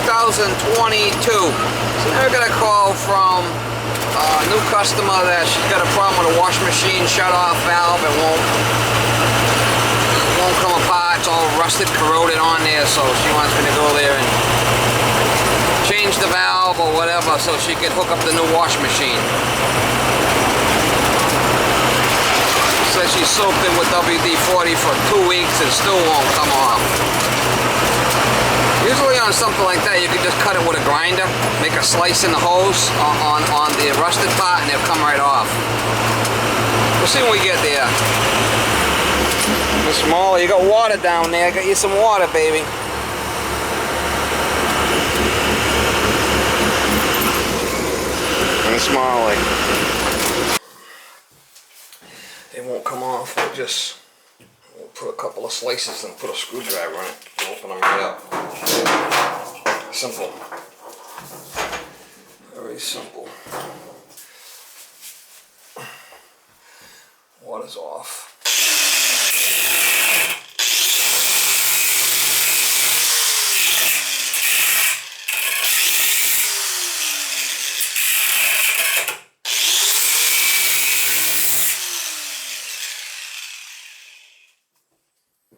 2022. So now I got a call from a new customer that she's got a problem with a wash machine shut-off valve. It won't come apart. It's all rusted, corroded on there, so she wants me to go there and change the valve or whatever so she can hook up the new wash machine. She says she soaked it with WD-40 for 2 weeks and still won't come off. Usually on something like that, you can just cut it with a grinder, make a slice in the hose on the rusted part, and they'll come right off. We'll see when we get there. Miss Molly, you got water down there. Got you some water, baby. Miss Molly. They won't come off. We'll put a couple of slices and put a screwdriver in it. Open them right up. Simple. Very simple. Water's off.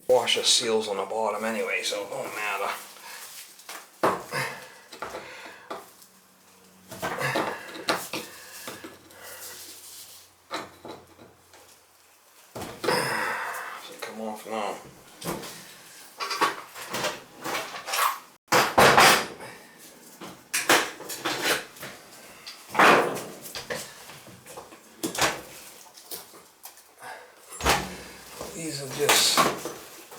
Washer seals on the bottom anyway, so it won't matter. Should come off now. These are just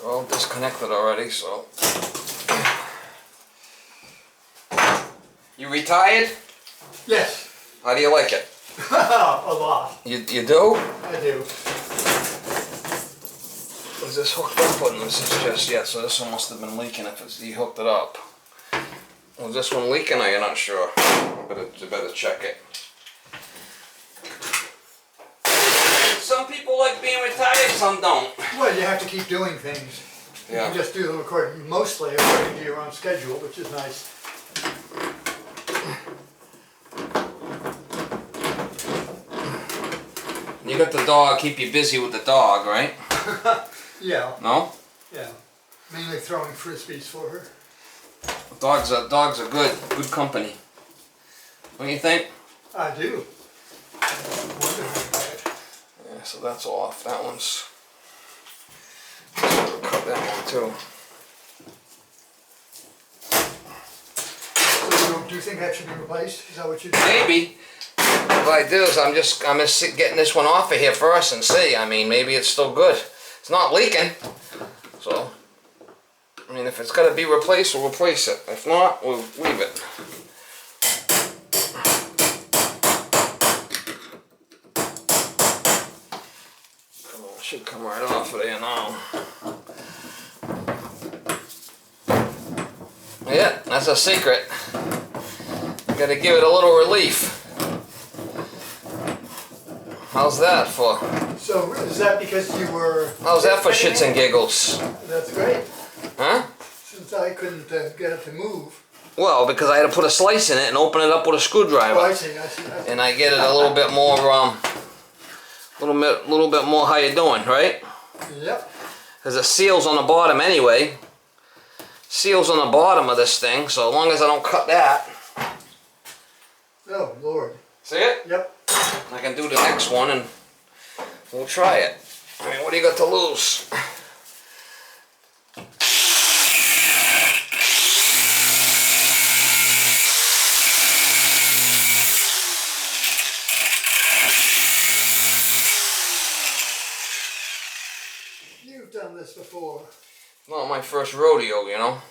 all disconnected already, so. You retired? Yes. How do you like it? A lot. You do? I do. Is this hooked up? Or this is just, yeah, so this one must have been leaking if you hooked it up. Was this one leaking or you're not sure? You better check it. Some people like being retired, some don't. Well, you have to keep doing things. Yeah. You can just do them mostly according to your own schedule, which is nice. You got the dog, keep you busy with the dog, right? Yeah. No? Yeah. Mainly throwing frisbees for her. Dogs are good company. What do you think? I do. Wonderful. Yeah, so that's off. That one's. Cut that one too. So do you think that should be replaced? Is that what you do? Maybe. What I do is I'm just getting this one off of here first and see. I mean, maybe it's still good. It's not leaking, so. I mean, if it's got to be replaced, we'll replace it. If not, we'll leave it. Should come right off of there now. Yeah, that's a secret. You gotta give it a little relief. How's that for? So is that because you were... How's that for shits and giggles? That's great. Huh? Since I couldn't get it to move. Well, because I had to put a slice in it and open it up with a screwdriver. Oh, I see. And I get it a little bit more, little bit more how you doing, right? Yep. Because it seals on the bottom anyway. Seals on the bottom of this thing, so as long as I don't cut that. Oh, Lord. See it? Yep. I can do the next one and we'll try it. I mean, what do you got to lose? You've done this before. Not my first rodeo, you know.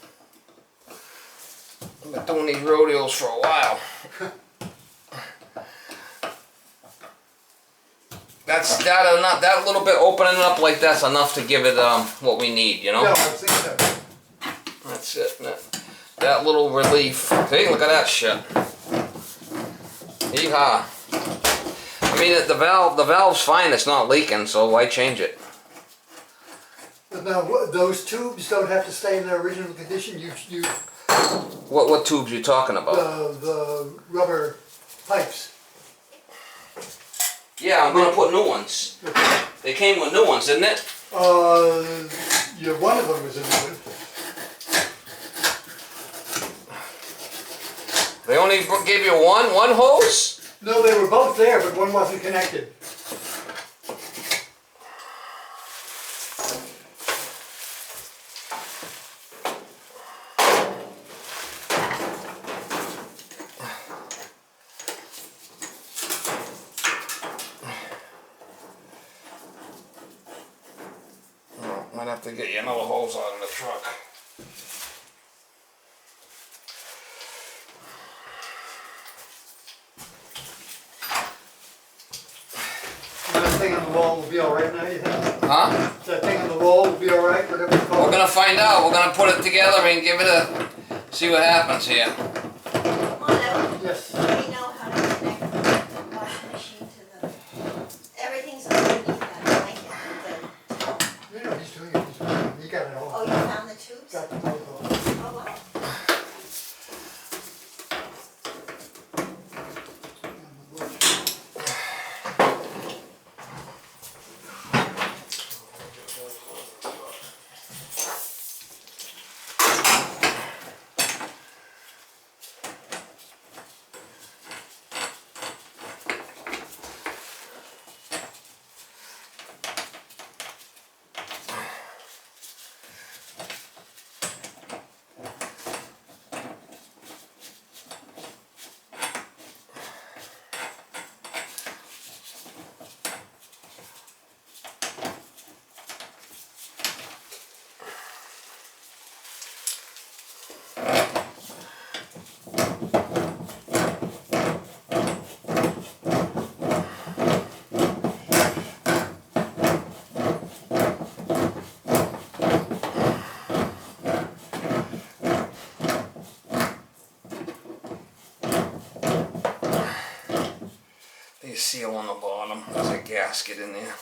I've been doing these rodeos for a while. That little bit opening it up like that's enough to give it what we need, you know. No, I think so. That's it. That little relief. See, look at that shit. Yeehaw. I mean, the valve's fine. It's not leaking, so why change it? But now, those tubes don't have to stay in their original condition. You What tubes you talking about? The rubber pipes. Yeah, I'm gonna put new ones. They came with new ones, didn't it? Yeah, one of them was a new one. They only gave you one hose? No, they were both there, but one wasn't connected. Might have to get you another hose out of the truck. That thing on the wall will be alright now, you think? Huh? That thing on the wall will be alright, whatever it's called? We're gonna find out. We're gonna put it together and give it a... see what happens here. Howto, Yes. we know how to connect the washing machine to the, everything's underneath that blanket. You know, he's doing it. He got it all. Oh, you found the tubes? Got the pipe all. Oh, wow. You seal on the bottom. There's a gasket in there.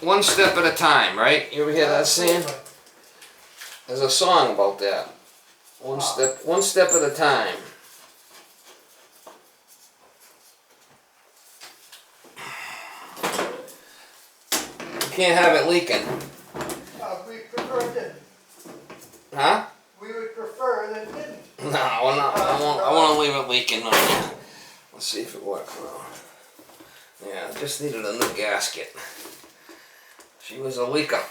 One step at a time, right? You ever hear that saying? There's a song about that. One step at a time. You can't have it leaking. We prefer it didn't. Huh? We would prefer that it didn't. No, we're not. I want to leave it leaking on there. Let's see if it works now. Yeah, just needed a new gasket. She was a leaker.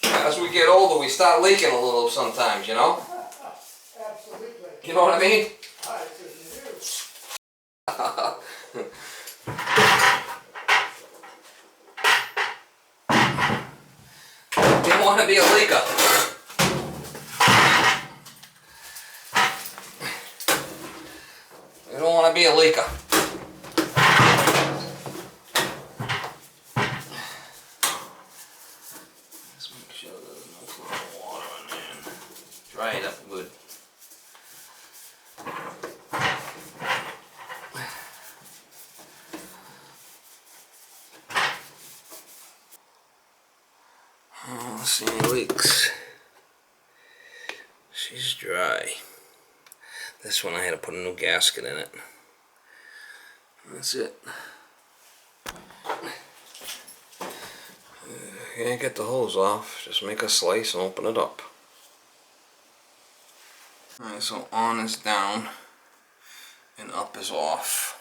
As we get older, we start leaking a little sometimes, you know? Absolutely. You know what I mean? I certainly do. You don't want to be a leaker. You don't want to be a leaker. Let's make sure there's no flow of water in there. Dry it up good. I don't see any leaks. She's dry. This one I had to put a new gasket in it. That's it. You can't get the hose off. Just make a slice and open it up. Alright, so on is down and up is off.